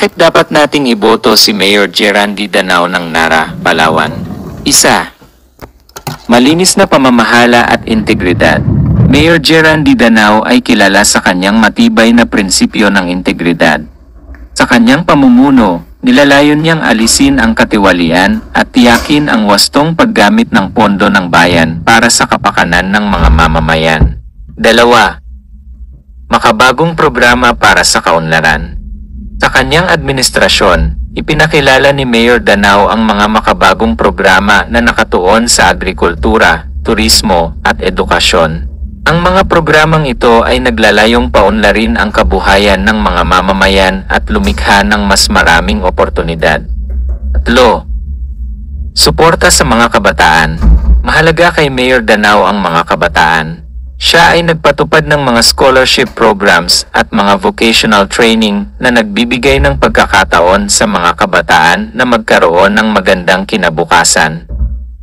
Bakit dapat nating iboto si Mayor Gerandy Danao ng Nara, Palawan? 1. Malinis na pamamahala at integridad. Mayor Gerandy Danao ay kilala sa kanyang matibay na prinsipyo ng integridad. Sa kanyang pamumuno, nilalayon niyang alisin ang katiwalian at tiyakin ang wastong paggamit ng pondo ng bayan para sa kapakanan ng mga mamamayan. 2. Makabagong programa para sa kaunlaran. Sa kanyang administrasyon, ipinakilala ni Mayor Danao ang mga makabagong programa na nakatuon sa agrikultura, turismo at edukasyon. Ang mga programang ito ay naglalayong paunlarin ang kabuhayan ng mga mamamayan at lumikha ng mas maraming oportunidad. 3. Suporta sa mga kabataan. Mahalaga kay Mayor Danao ang mga kabataan. Siya ay nagpatupad ng mga scholarship programs at mga vocational training na nagbibigay ng pagkakataon sa mga kabataan na magkaroon ng magandang kinabukasan.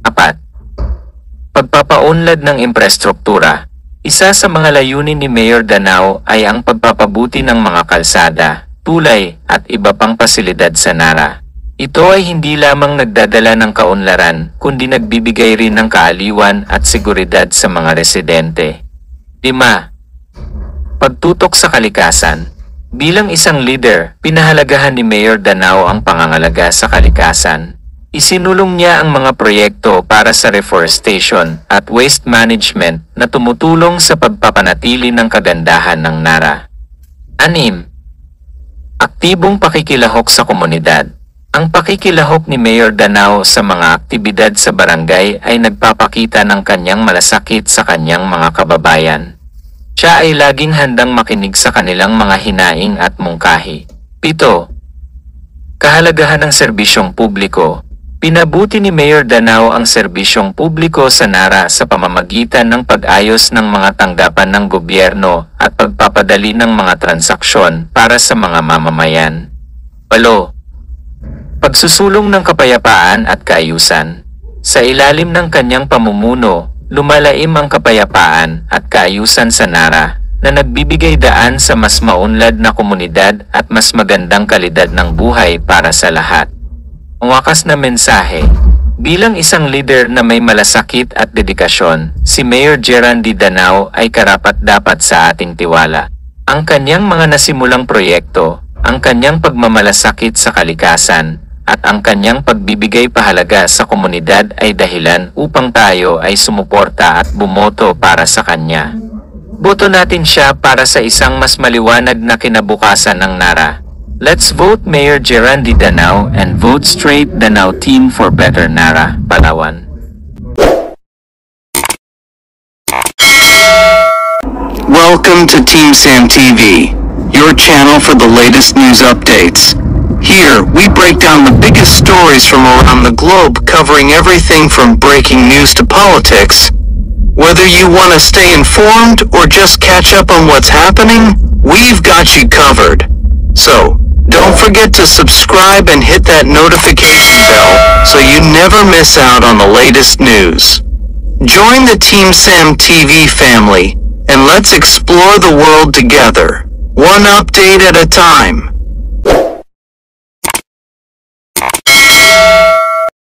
4. Pagpapaunlad ng infrastruktura. Isa sa mga layunin ni Mayor Danao ay ang pagpapabuti ng mga kalsada, tulay at iba pang pasilidad sa Nara. Ito ay hindi lamang nagdadala ng kaunlaran, kundi nagbibigay rin ng kaaliwan at seguridad sa mga residente. 5. Pagtutok sa kalikasan. Bilang isang leader, pinahalagahan ni Mayor Danao ang pangangalaga sa kalikasan. Isinulong niya ang mga proyekto para sa reforestation at waste management na tumutulong sa pagpapanatili ng kagandahan ng Nara. 6. Aktibong pakikilahok sa komunidad. Ang pakikilahok ni Mayor Danao sa mga aktibidad sa barangay ay nagpapakita ng kanyang malasakit sa kanyang mga kababayan. Siya ay laging handang makinig sa kanilang mga hinaing at mungkahi. 7. Kahalagahan ng serbisyong publiko. Pinabuti ni Mayor Danao ang serbisyong publiko sa Nara sa pamamagitan ng pag-ayos ng mga tanggapan ng gobyerno at pagpapadali ng mga transaksyon para sa mga mamamayan. 8. Pagsusulong ng kapayapaan at kaayusan. Sa ilalim ng kanyang pamumuno, lumalaim ang kapayapaan at kaayusan sa Nara na nagbibigay daan sa mas maunlad na komunidad at mas magandang kalidad ng buhay para sa lahat. Ang wakas na mensahe. Bilang isang leader na may malasakit at dedikasyon, si Mayor Gerandy Danao ay karapat-dapat sa ating tiwala. Ang kanyang mga nasimulang proyekto, ang kanyang pagmamalasakit sa kalikasan, at ang kanyang pagbibigay pahalaga sa komunidad ay dahilan upang tayo ay sumuporta at bumoto para sa kanya. Boto natin siya para sa isang mas maliwanag na kinabukasan ng Nara. Let's vote Mayor Gerandy Danao and vote straight Danao Team for Better Nara, Palawan. Welcome to Team Sam TV, your channel for the latest news updates. Here, we break down the biggest stories from around the globe, covering everything from breaking news to politics. Whether you want to stay informed or just catch up on what's happening, we've got you covered. So, don't forget to subscribe and hit that notification bell so you never miss out on the latest news. Join the Team Sam TV family, and let's explore the world together, one update at a time.